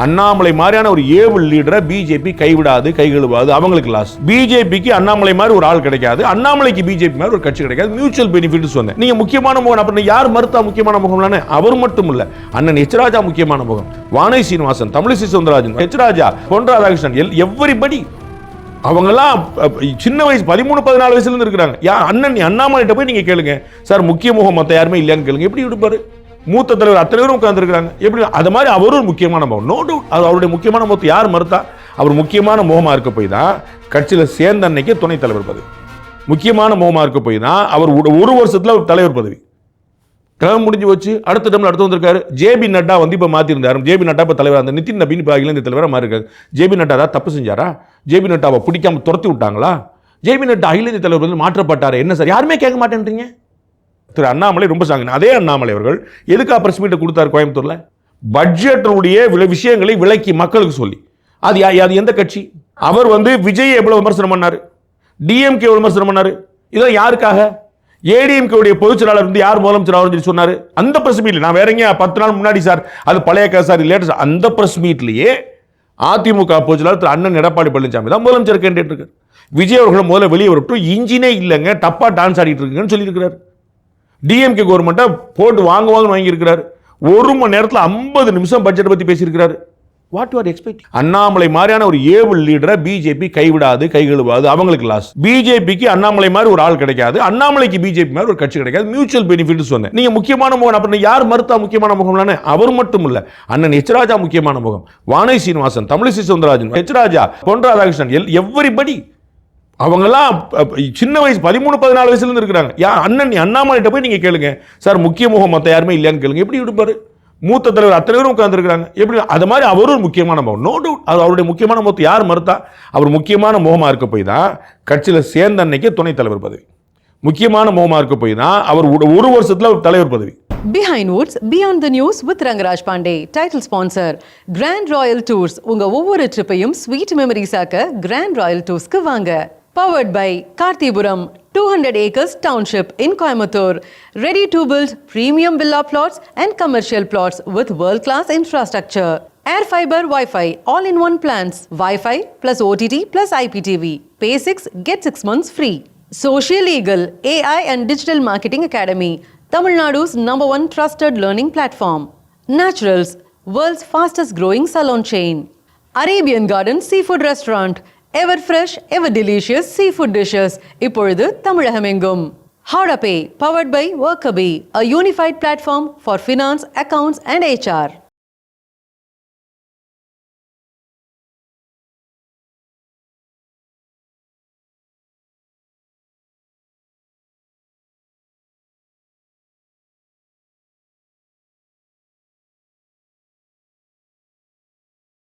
அண்ணாமலை மாதிரியான ஒரு able லீடரை BJP கைவிடாது, கைகழுவாது, அவங்களுக்கு லாஸ். பிஜேபிக்கு அண்ணாமலை மாதிரி ஒரு ஆள் கிடைக்காது, அண்ணாமலைக்கு பிஜேபி மாதிரி ஒரு கட்சி கிடைக்காது. மியூச்சுவல் பெனிஃபிட் சொன்னேன். நீங்க முக்கியமான முகம் அப்புறம் யார் மறுத்தா முக்கியமான முகம்லானே? அவர் மட்டும் இல்ல, அண்ணன் எச் ராஜா முக்கியமான முகம், வானை சீனிவாசன், தமிழிசை சவுந்தரராஜன், எச் ராஜா, பொன் ராதாகிருஷ்ணன், எவ்வரிபடி அவங்கெல்லாம் சின்ன வயசு 13-14 வயசுல இருந்து இருக்கிறாங்க. அண்ணன் அண்ணாமலைட்ட போய் நீங்க கேளுங்க சார், முக்கிய முகம் மத்த யாருமே இல்லையான்னு கேளுங்க. எப்படி விடுப்பாரு? மூத்த தலைவர் அத்தனை பேரும் உட்கார்ந்து இருக்கிறாங்க. எப்படி அது மாதிரி அவரும் முக்கியமான முகம், நோ டவுட். அவருடைய முக்கியமான முகத்தை யார் மறுத்தா? அவர் முக்கியமான முகமா இருக்க போய் தான் கட்சியில சேர்ந்த அன்னைக்கு துணைத் தலைவர் பதவி, முக்கியமான முகமா இருக்க போய் தான் அவர் ஒரு வருஷத்துல தலைவர் பதவி டேர்ம் முடிஞ்சு வச்சு அடுத்த டேர்ம்ல அடுத்து வந்திருக்காரு. ஜேபி நட்டா வந்து இப்ப மாத்திருந்தாரு. ஜேபி நட்டா இப்ப தலைவர், அந்த நிதின் நபீன் இளைஞர் தலைவராக மாறி இருக்காரு. ஜேபி நட்டா தான் தப்பு செஞ்சாரா? ஜேபி நட்டாவை பிடிக்காம துரத்தி விட்டாங்களா? ஜேபி நட்டா இளைஞர் தலைவர் வந்து மாற்றப்பட்டாரு. என்ன சார் யாருமே கேட்க மாட்டேன்றீங்க? திரு அண்ணாமலை ரொம்ப சாங்க. அதே அண்ணாமலை அவர்கள் எதுக்கு பிரஸ் மீட்டை கொடுத்தாரு கோயம்புத்தூர்ல? பட்ஜெட்டுடைய விஷயங்களை விளக்கி மக்களுக்கு சொல்லி. அது எந்த கட்சி? அவர் வந்து விஜய் எவ்வளவு விமர்சனம் பண்ணாரு, டிஎம்கே விமர்சனம் பண்ணாரு. இதெல்லாம் யாருக்காக? ஏடிஎம்கே உடைய பொதுச் செயலாளர் வந்து யார் முதலமைச்சர் சொன்னாரு அந்த பிரஸ் மீட்ல. நான் வேற எங்க 10 நாள் முன்னாடி சார், அது பழைய சார் லேட்டஸ்ட், அந்த பிரஸ் மீட்லயே அதிமுக பொதுச் செயலாளர் திரு அண்ணன் எடப்பாடி பழனிசாமி தான் முதலமைச்சர் கேண்டிடேட் இருக்காரு. விஜய் அவர்கள் முதல்ல வெளியே வரட்டும், இன்ஜினே இல்லைங்க, தப்பா டான்ஸ் ஆடிட்டு இருக்குன்னு சொல்லி இருக்கிறார். டிஎம்கே கவர்மெண்ட்டை போட்டு வாங்குவாங்கன்னு வாங்கியிருக்கிறார். 1 மணி நேரத்தில் 50 நிமிஷம் பட்ஜெட் பத்தி பேசியிருக்கிறார். What you are expecting? Annamalai மாதிரியான ஒரு ஏபிள் லீடரை பிஜேபி கைவிடாது, கைகழுவாது, அவங்களுக்கு லாஸ். பிஜேபிக்கு அண்ணாமலை மாதிரி ஒரு ஆள் கிடைக்காது, அண்ணாமலைக்கு பிஜேபி மாதிரி ஒரு கட்சி கிடைக்காது. மியூச்சுவல் பெனிஃபிட் சொன்னேன். நீங்க முக்கியமான முகம் அப்புறம் யார் மறுத்தா முக்கியமான முகம்லானே? அவர் மட்டும் இல்ல, அண்ணன் எச் ராஜா முக்கியமான முகம், வானை சீனிவாசன், தமிழிசை சவுந்தரராஜன், எச் ராஜா, பொன் ராதாகிருஷ்ணன், எவ்வரிபடி அவங்கெல்லாம் சின்ன வயசு 13-14 வயசுல இருந்து இருக்கிறாங்க. அண்ணாமலைட்ட போய் நீங்க கேளுங்க சார், முக்கிய முகம் மத்த யாருமே இல்லையான்னு கேளுங்க. எப்படி விடுப்பாரு? மூத்த தலைவர் அத்தனை பேரும் உட்கார்ந்து இருக்கிறாங்க. எப்படி அது மாதிரி அவரும் முக்கியமான முகம், நோ டவுட். அவருடைய முக்கியமான முகத்தை யார் மறுத்தா? அவர் முக்கியமான முகமா இருக்க போய் தான் கட்சியில சேர்ந்த அன்னைக்கு துணைத் தலைவர் பதவி, முக்கியமான முகமா இருக்க போய் தான் அவர் ஒரு வருஷத்துல தலைவர் பதவி. Behind Woods, Beyond the News with Rangaraj Pandey. Title sponsor Grand Royal Tours. உங்க ஒவ்வொரு ட்ரிப்பையும் ஸ்வீட் மெமரிஸ் ஆக்க Grand Royal Toursக்கு வாங்க. Powered by Karthipuram, 200 acres township in Coimbatore. Ready to build premium villa plots and commercial plots with world-class infrastructure. Air fiber Wi-Fi all-in-one plans. Wi-Fi plus OTT plus IPTV. Pay 6, get 6 months free. Social Eagle, AI and Digital Marketing Academy. Tamil Nadu's #1 trusted learning platform. Naturals, world's fastest growing salon chain. Arabian Garden Seafood Restaurant. Ever fresh, ever delicious seafood dishes. இப்பொழுது தமிழகமெங்கும். How to Pay, powered by Workabee, a unified platform for finance, accounts and HR.